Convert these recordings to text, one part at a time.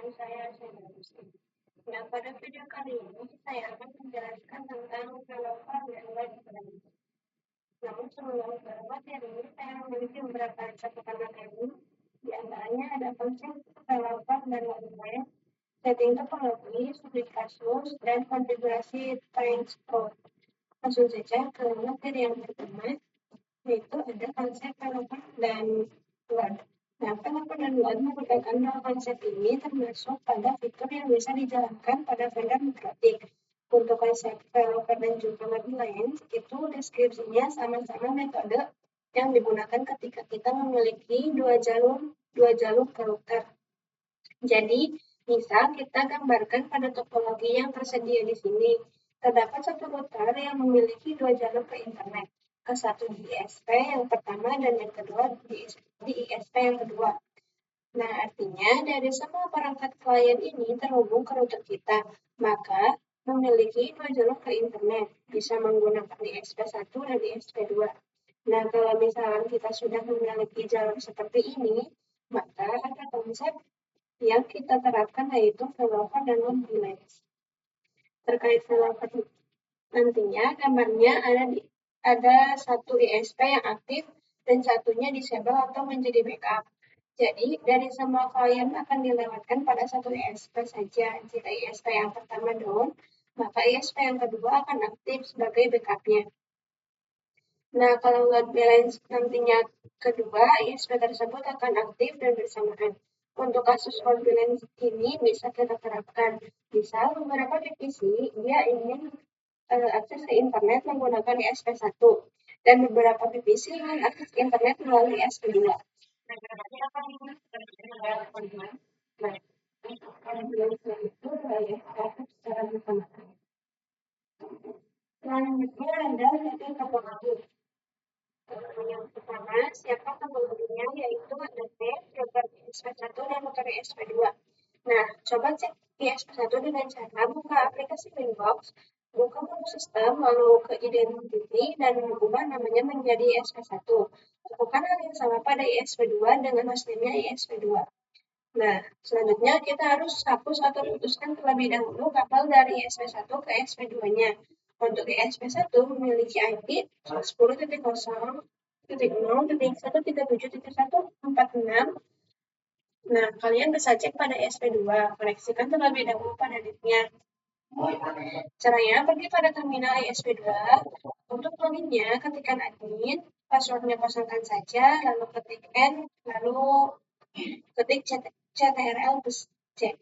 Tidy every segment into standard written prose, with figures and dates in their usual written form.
Dengan saya Syahnazin. Nah, pada video kali ini saya akan menjelaskan tentang developer dan web development. Namun sebelum ke materi, saya memiliki beberapa catatan materi. Di antaranya ada konsep developer dan web development, setting topologi, studi kasus, dan konfigurasi transport. Langsung saja ke materi yang pertama, yaitu ada konsep developer dan web. Nah, developer dan web merupakan dua konsep ini termasuk pada fitur yang bisa dijalankan pada vendor mikrotik. Untuk konsep developer dan juga web development, itu deskripsinya sama-sama metode yang digunakan ketika kita memiliki dua jalur ke router. Jadi, misal kita gambarkan pada topologi yang tersedia di sini. Terdapat satu router yang memiliki dua jalur ke internet. Ke satu di ISP yang pertama dan yang kedua di ISP yang kedua. Nah, artinya dari semua perangkat klien ini terhubung ke router kita, maka memiliki dua jalur ke internet, bisa menggunakan ISP1 dan ISP2. Nah, kalau misalnya kita sudah memiliki jalur seperti ini, maka ada konsep yang kita terapkan yaitu developer dan web. Terkait developer nantinya gambarnya ada satu ISP yang aktif dan satunya disable atau menjadi backup. Jadi dari semua klien akan dilewatkan pada satu ISP saja. Jika ISP yang pertama down, maka ISP yang kedua akan aktif sebagai backupnya. Nah, kalau load balance nantinya kedua, ISP tersebut akan aktif dan bersamaan. Untuk kasus load balance ini bisa kita terapkan. Misal beberapa divisi dia ingin akses ke internet menggunakan ISP1 dan beberapa divisi ingin akses ke internet melalui ISP2. Nah, berarti apa ini? Nah, untuk load balance itu aktif secara bersamaan. Selanjutnya ada setting topologi. Yang pertama, siapa topologinya, yaitu ada tab, router ISP1 dan router ISP2. Nah, coba cek ISP1 dengan cara buka aplikasi Winbox, buka menu sistem, lalu ke identity, dan mengubah namanya menjadi ISP1. Lakukan hal yang sama pada ISP2 dengan hostname-nya ISP2. Nah, selanjutnya kita harus hapus atau putuskan terlebih dahulu kabel dari ISP1 ke ISP2-nya. Untuk ISP1 memiliki IP 10.0.0.137.146. Nah, kalian bisa cek pada ISP2, koneksikan terlebih dahulu pada DIP-nya. Caranya, pergi pada terminal ISP2. Untuk loginnya, ketikkan admin, passwordnya kosongkan saja, lalu ketik N, lalu ketik CTRL plus C.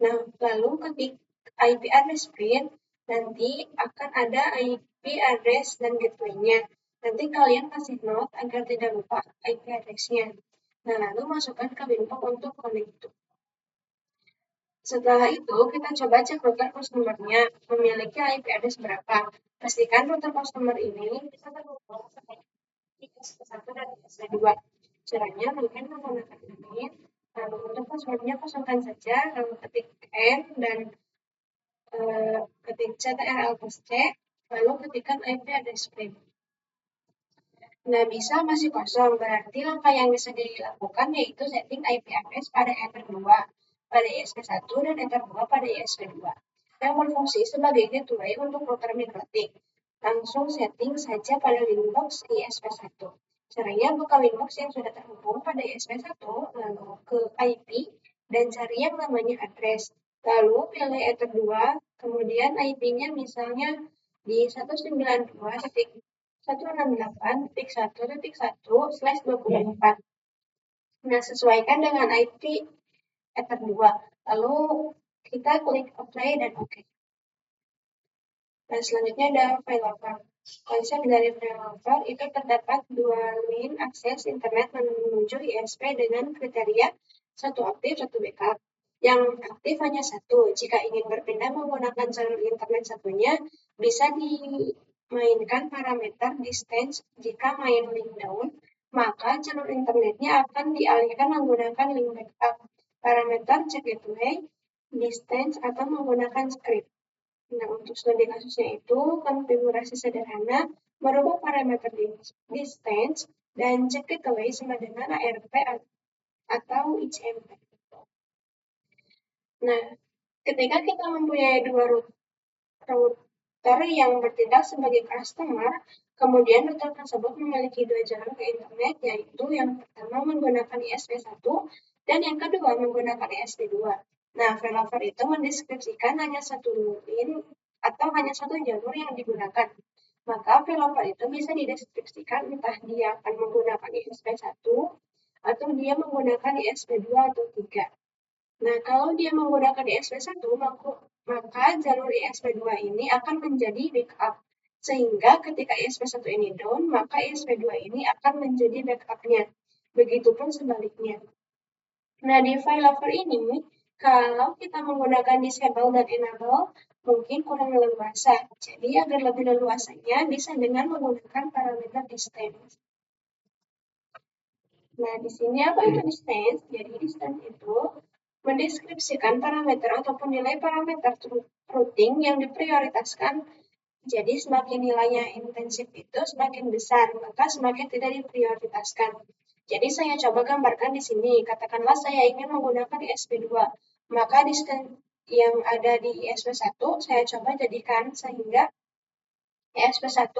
Nah, lalu ketik IP address print, nanti akan ada IP address dan gateway-nya. Nanti kalian kasih note agar tidak lupa IP address-nya. Nah, lalu masukkan ke Winbox untuk connect. Setelah itu, kita coba cek router customer-nya memiliki IP address berapa. Pastikan router customer ini bisa terhubung di ISP1 dan ISP2. Caranya mungkin menggunakan admin, lalu untuk password-nya kosongkan saja, lalu ketik N dan ketik CTRL plus C, lalu ketikkan IP address print. Nah, bisa masih kosong, berarti langkah yang bisa dilakukan yaitu setting IP address pada Ether 2, pada ISP1 dan Ether 2 pada ISP2, yang berfungsi sebagai gateway untuk router mikrotik. Langsung setting saja pada Winbox ISP1. Caranya buka Winbox yang sudah terhubung pada ISP1, lalu ke IP, dan cari yang namanya address. Lalu pilih Ether 2, kemudian IP-nya misalnya di 192.168.1.1/24. Nah, sesuaikan dengan IP Ether 2. Lalu kita klik apply dan OK. Dan selanjutnya ada failover. Konsep dari failover itu terdapat dua link akses internet menuju ISP dengan kriteria satu aktif, satu backup. Yang aktif hanya satu. Jika ingin berpindah menggunakan jalur internet satunya, bisa dimainkan parameter distance. Jika main link down, maka jalur internetnya akan dialihkan menggunakan link backup. Parameter check gateway, distance, atau menggunakan script. Nah, untuk studi kasusnya itu, konfigurasi sederhana, merubah parameter distance dan check gateway sama dengan ARP atau ICMP. Nah, ketika kita mempunyai dua router yang bertindak sebagai customer, kemudian router tersebut memiliki dua jalur ke internet, yaitu yang pertama menggunakan ISP1 dan yang kedua menggunakan ISP2. Nah, failover itu mendeskripsikan hanya satu link atau hanya satu jalur yang digunakan. Maka failover itu bisa dideskripsikan entah dia akan menggunakan ISP1 atau dia menggunakan ISP2 atau 3. Nah, kalau dia menggunakan ISP1, maka jalur ISP2 ini akan menjadi backup. Sehingga ketika ISP1 ini down, maka ISP2 ini akan menjadi backupnya. Begitupun sebaliknya. Nah, di failover ini, kalau kita menggunakan disable dan enable, mungkin kurang leluasa. Jadi, agar lebih leluasanya, bisa dengan menggunakan parameter distance. Nah, di sini apa itu distance? Jadi, distance itu mendeskripsikan parameter ataupun nilai parameter routing yang diprioritaskan. Jadi, semakin nilainya intensif itu semakin besar, maka semakin tidak diprioritaskan. Jadi, saya coba gambarkan di sini. Katakanlah saya ingin menggunakan ISP2, maka distance yang ada di ISP1 saya coba jadikan sehingga ISP1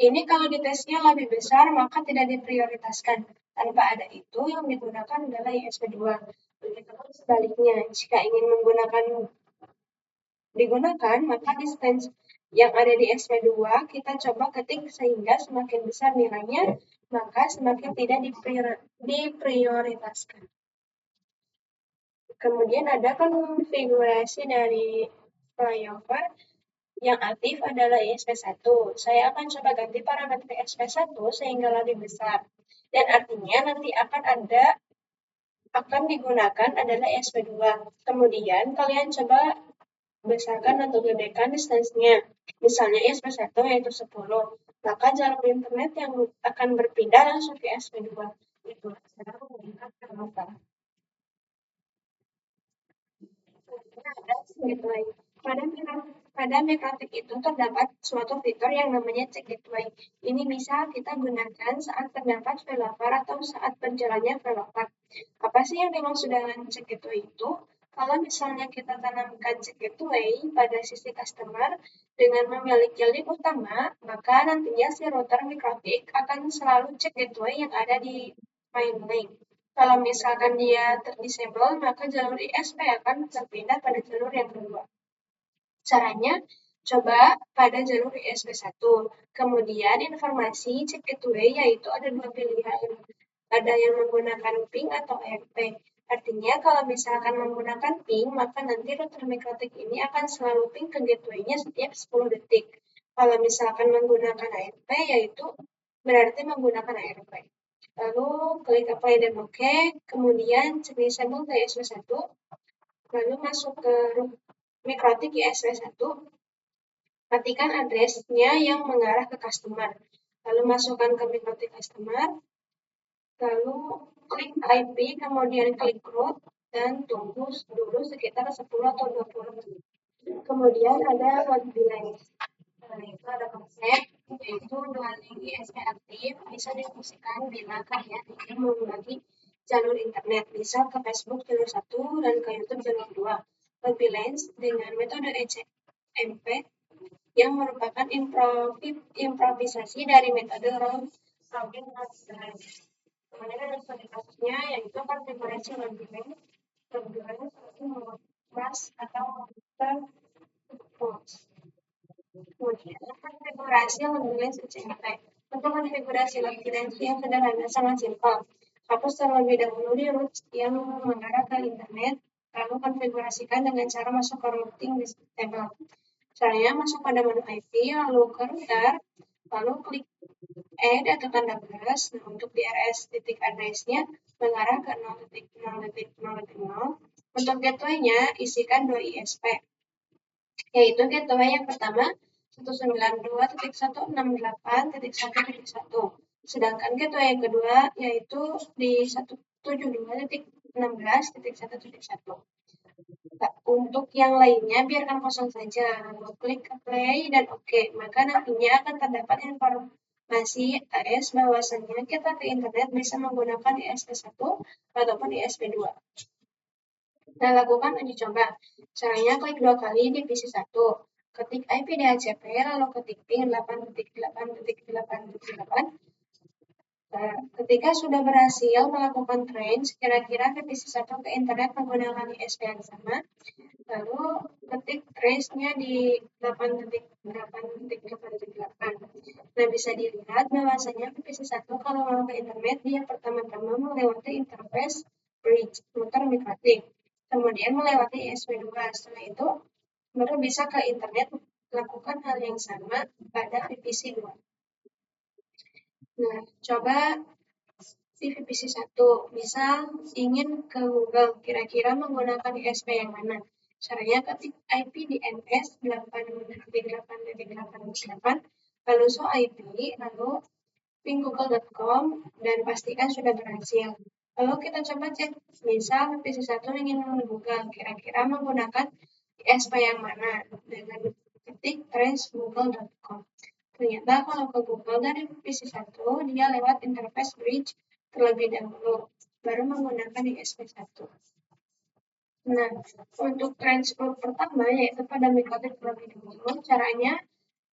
ini kalau di tesnya lebih besar, maka tidak diprioritaskan. Tanpa ada itu, yang digunakan adalah ISP2. Begitupun sebaliknya, jika ingin digunakan, maka distance yang ada di ISP2 kita coba ketik sehingga semakin besar nilainya, maka semakin tidak diprioritaskan. Kemudian ada konfigurasi dari flyover. Yang aktif adalah ISP1. Saya akan coba ganti parameter ISP1 sehingga lebih besar. Dan artinya nanti akan digunakan adalah ISP2. Kemudian kalian coba besarkan atau gedekan distance-nya. Misalnya ISP1 yaitu 10. Maka jalur internet yang akan berpindah langsung ke ISP2. Itu cara menggunakan parameter. Pada Mekatik itu terdapat suatu fitur yang namanya check gateway. Ini bisa kita gunakan saat terdapat failover atau saat berjalannya failover. Apa sih yang dimaksud dengan check gateway itu? Kalau misalnya kita tanamkan check gateway pada sisi customer dengan memiliki link utama, maka nantinya si router Mekatik akan selalu cek gateway yang ada di main link. Kalau misalkan dia terdisable, maka jalur ISP akan terpindah pada jalur yang kedua. Caranya, coba pada jalur ISP1. Kemudian informasi check gateway yaitu ada dua pilihan. Ada yang menggunakan ping atau ARP. Artinya kalau misalkan menggunakan ping, maka nanti router Mekatik ini akan selalu ping ke gateway-nya setiap 10 detik. Kalau misalkan menggunakan ARP, yaitu berarti menggunakan ARP. Lalu klik apply dan OK, kemudian disable ke ISP1, lalu masuk ke Mekatik ISP1, ketikkan address-nya yang mengarah ke customer, lalu masukkan ke Mekatik customer, lalu klik IP, kemudian klik root, dan tunggu dulu sekitar 10 atau 20 menit. Kemudian ada load balance. Nah, itu ada konsep, yaitu dua link ISP aktif bisa difungsikan bila kalian ingin membagi jalur internet, bisa ke Facebook jalur 1 dan ke YouTube jalur 2. Load balance dengan metode ECMP yang merupakan improvisasi dari metode Robin Hood. Kemudian ada studi kasusnya yaitu konfigurasi load balance. Load balance itu mas atau komputer kemudian konfigurasi load balance ECMP. Untuk konfigurasi load balance yang sederhana sangat simpel. Hapus terlebih dahulu di root yang mengarah ke internet, lalu konfigurasikan dengan cara masuk ke routing table. Caranya masuk pada menu IP, lalu ke router, lalu klik add atau tanda plus. Nah, untuk DRS titik address-nya mengarah ke 0.0.0.0. Untuk gateway-nya isikan 2 ISP, yaitu gateway yang pertama 192.168.1.1. Sedangkan gateway yang kedua yaitu di 172.16.1.1. Untuk yang lainnya biarkan kosong saja. Lalu klik play dan OK. Maka nantinya akan terdapat informasi AS bahwasannya kita ke internet bisa menggunakan ISP1 ataupun ISP2. Nah, lakukan uji coba. Caranya klik 2 kali di PC 1. Ketik IP DHCP, lalu ketik ping 8.8.8.8. Nah, ketika sudah berhasil melakukan range, kira-kira ke PC 1 ke internet menggunakan ISP yang sama, lalu ketik range-nya di 8.8.8.8. Nah, bisa dilihat bahwasanya PC 1 kalau mau ke internet, dia pertama-tama melewati interface bridge, muter mikrotik. Kemudian melewati ISP2. Setelah itu, baru bisa ke internet lakukan hal yang sama pada VPC 2. Nah, coba di VPC 1, misal ingin ke Google, kira-kira menggunakan ISP yang mana? Caranya ketik IP di NS 8.8.8.8, lalu show IP, lalu ping google.com, dan pastikan sudah berhasil. Lalu kita coba cek, misal VPC 1 ingin Google, kira-kira menggunakan ISP yang mana? Dengan ketik trace google.com. Ternyata kalau ke Google dari PC 1, dia lewat interface bridge terlebih dahulu, baru menggunakan ISP 1. Nah, untuk transport pertama, yaitu pada mikrotik terlebih dahulu, caranya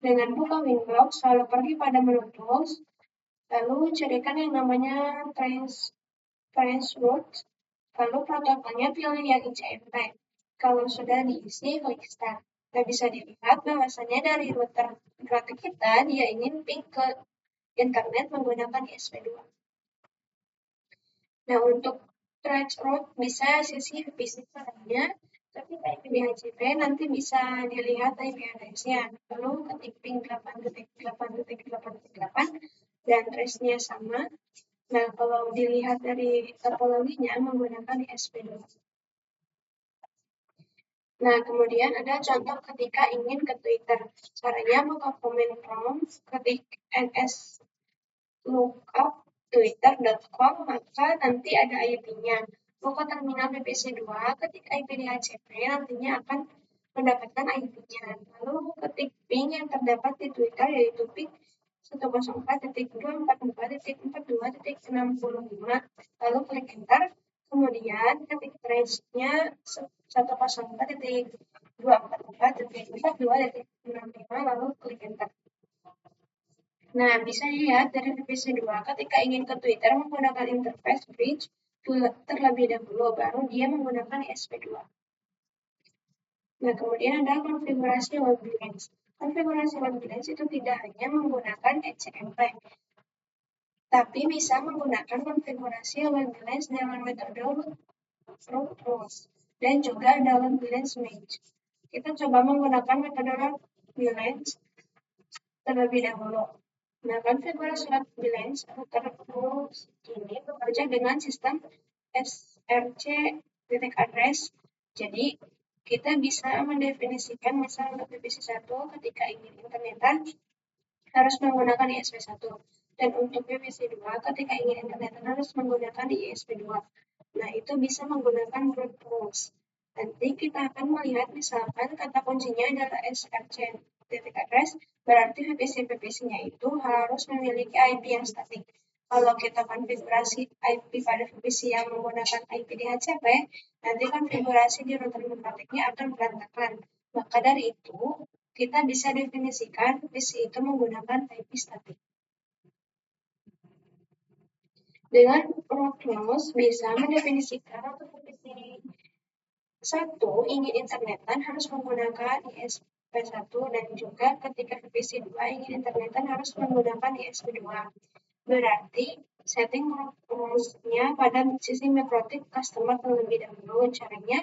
dengan buka Windows, lalu pergi pada menu Tools, lalu carikan yang namanya Transport, lalu protokolnya pilih yang ICMP. Kalau sudah diisi, klik Start. Nah, bisa dilihat bahwasannya dari router mikrotik kita, dia ingin ping ke internet menggunakan ISP2. Nah, untuk trace route bisa sisi fisik caranya, tapi IP DHCP nanti bisa dilihat IP address-nya. Lalu ketik ping 8.8.8.8 dan trace-nya sama. Nah, kalau dilihat dari topologinya menggunakan ISP2. Nah, kemudian ada contoh ketika ingin ke Twitter. Caranya buka command prompt, ketik ns lookup twitter.com, maka nanti ada IP-nya. Buka terminal VPC 2, ketik IP DHCP, nantinya akan mendapatkan IP-nya. Lalu ketik ping yang terdapat di Twitter, yaitu ping 104.244.42.65, lalu klik enter, kemudian ketik trace-nya 104.244.42.65, lalu klik enter. Nah, bisa dilihat dari VPC 2 ketika ingin ke Twitter menggunakan interface bridge terlebih dahulu, baru dia menggunakan ISP2. Nah, kemudian ada konfigurasi web balance. Konfigurasi web balance itu tidak hanya menggunakan ECMP, tapi bisa menggunakan konfigurasi web balance dengan metode root rules dan juga ada web balance match. Kita coba menggunakan metode root balance terlebih dahulu. Nah, konfigurasi web balance router rules ini bekerja dengan sistem SRC titik address. Jadi, kita bisa mendefinisikan misal untuk VPC 1 ketika ingin internetan harus menggunakan ISP1. Dan untuk VPC 2 ketika ingin internetan harus menggunakan di ISP2. Nah, itu bisa menggunakan root rules. Nanti kita akan melihat misalkan kata kuncinya adalah SRC titik address, berarti VPC-VPC-nya itu harus memiliki IP yang statik. Kalau kita konfigurasi IP pada VPC yang menggunakan IP DHCP, nanti konfigurasi di router mikrotiknya akan berantakan. Maka dari itu, kita bisa definisikan VPC itu menggunakan IP statik. Dengan root rules bisa mendefinisikan untuk VPC 1 ingin internetan harus menggunakan ISP1 dan juga ketika VPC 2 ingin internetan harus menggunakan ISP2. Berarti setting rules-nya pada sisi mikrotik customer terlebih dahulu. Caranya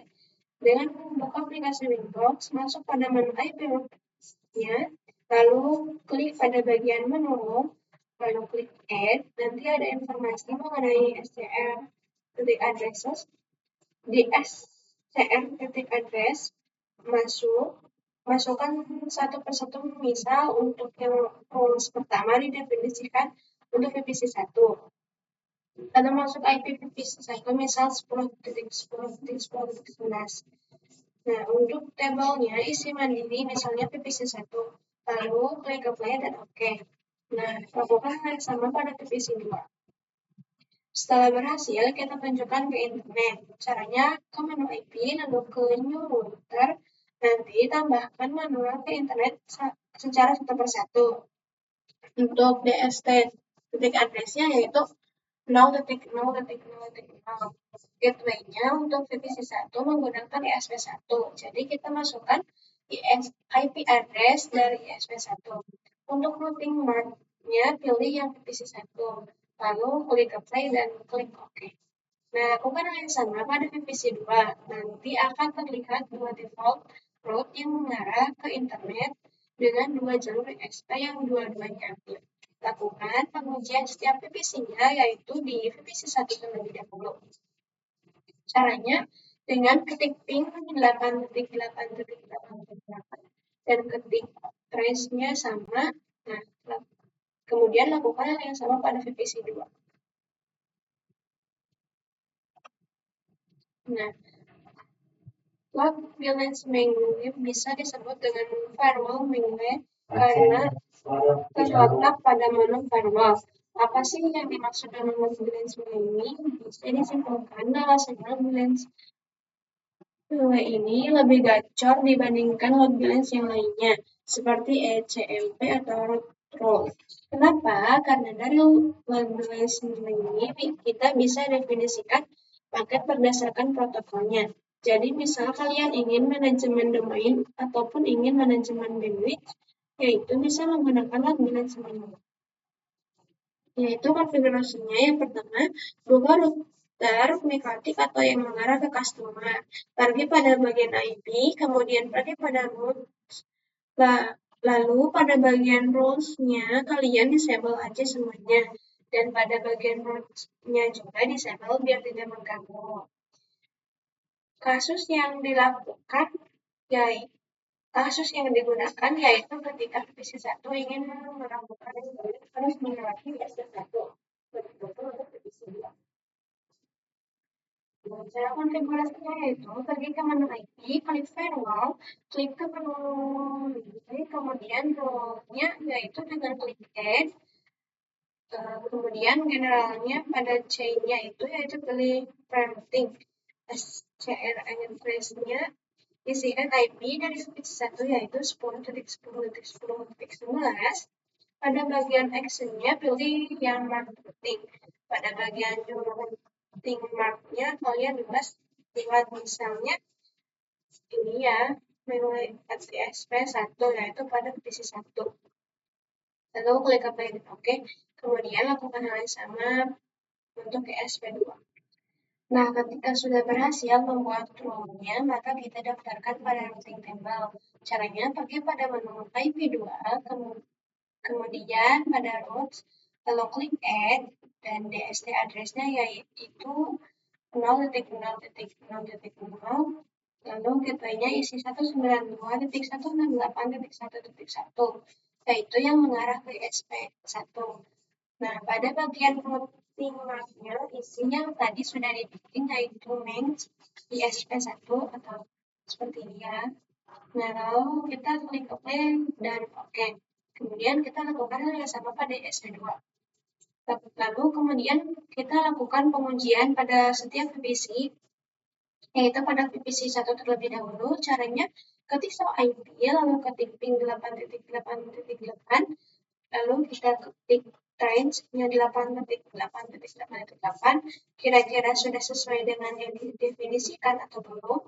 dengan membuka aplikasi Windows, masuk pada menu IP root-nya, lalu klik pada bagian menu room, lalu klik add, nanti ada informasi mengenai SCR titik addresses di SCR titik address masukkan satu persatu, misal untuk yang rules pertama didefinisikan untuk VPC 1. Lalu masuk IP VPC 1 misal 10.10.10.11. Nah, untuk tabelnya isi mandiri misalnya VPC 1. Lalu klik apply dan oke. Nah, lakukan hal yang sama pada VPC 2. Setelah berhasil, kita tunjukkan ke internet. Caranya ke menu IP, lalu ke new router, nanti tambahkan manual ke internet secara satu persatu. Untuk DST titik address-nya yaitu 0.0.0.0. Gateway-nya untuk VPC1 menggunakan ISP1. Jadi kita masukkan IP address dari ISP1. Untuk routing mark-nya pilih yang VPC1. Lalu klik apply dan klik OK. Nah, lakukan hal yang sama pada VPC2. Nanti akan terlihat dua default route yang mengarah ke internet dengan dua jalur XP yang dua-duanya aktif. Lakukan pengujian setiap VPC-nya, yaitu di VPC1 terlebih dahulu. Caranya dengan ketik ping 8.8.8.8 dan ketik trace-nya sama. Nah, kemudian lakukan hal yang sama pada VPC2. Nah, log balance mangle bisa disebut dengan firewall mangle karena terletak pada menu firewall. Apa sih yang dimaksud dengan log balance mangle? Bisa disimpulkan bahwasanya balance ini lebih gacor dibandingkan log balance yang lainnya, seperti ECMP atau root role. Kenapa? Karena dari log balance ini kita bisa definisikan paket berdasarkan protokolnya. Jadi misal kalian ingin manajemen domain ataupun ingin manajemen bandwidth, yaitu bisa menggunakan log balance ini. Yaitu konfigurasinya yang pertama, buka router mekatik atau yang mengarah ke customer. Pergi pada bagian IP, kemudian pergi pada root. Lalu pada bagian rules-nya kalian disable aja semuanya. Dan pada bagian root-nya juga disable biar tidak mengganggu. Kasus yang digunakan yaitu ketika VPC1 ingin melakukan harus melewati SP1 betul-betul untuk VPC2. Cara konfigurasinya yaitu pergi ke menu IP, klik firewall, klik ke menu kemudian role-nya yaitu dengan klik add, kemudian generalnya pada chain-nya itu yaitu pilih routing. CRN trace-nya isikan IP dari VPC1 yaitu 10.10.10.11. Pada bagian action-nya pilih yang mark routing. Pada bagian routing mark-nya kalian bebas lewat misalnya ini ya, memori SP1 yaitu pada VPC1. Lalu klik apply dan OK. Kemudian lakukan hal yang sama untuk ESP2. Nah, ketika sudah berhasil membuat role-nya, maka kita daftarkan pada routing table. Caranya pergi pada menu IP2, kemudian pada routes, lalu klik add, dan DST address-nya yaitu 0.0.0.0, lalu gateway-nya isi 192.168.1.1, yaitu yang mengarah ke SP1. Nah, pada bagian routing mark-nya isi yang tadi sudah dibikin yaitu main di SP1 atau seperti ini ya. Nah, lalu kita klik apply dan OK. Kemudian kita lakukan hal yang sama pada SP2. Lalu kemudian kita lakukan pengujian pada setiap VPC, yaitu pada VPC1 terlebih dahulu. Caranya ketik soal IP, lalu ketik ping 8.8.8, lalu kita ketik range-nya 8.8.8.8, kira-kira sudah sesuai dengan yang didefinisikan atau belum.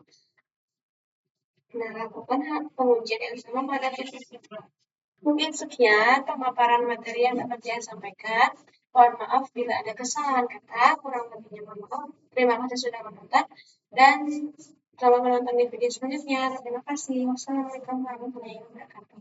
Nah, lakukan pengujian yang sama pada VPC2. Mungkin sekian pemaparan materi yang dapat saya sampaikan. Mohon maaf bila ada kesalahan kata, kurang lebihnya mohon maaf. Terima kasih sudah menonton dan selamat menonton di video selanjutnya. Terima kasih. Wassalamualaikum warahmatullahi wabarakatuh.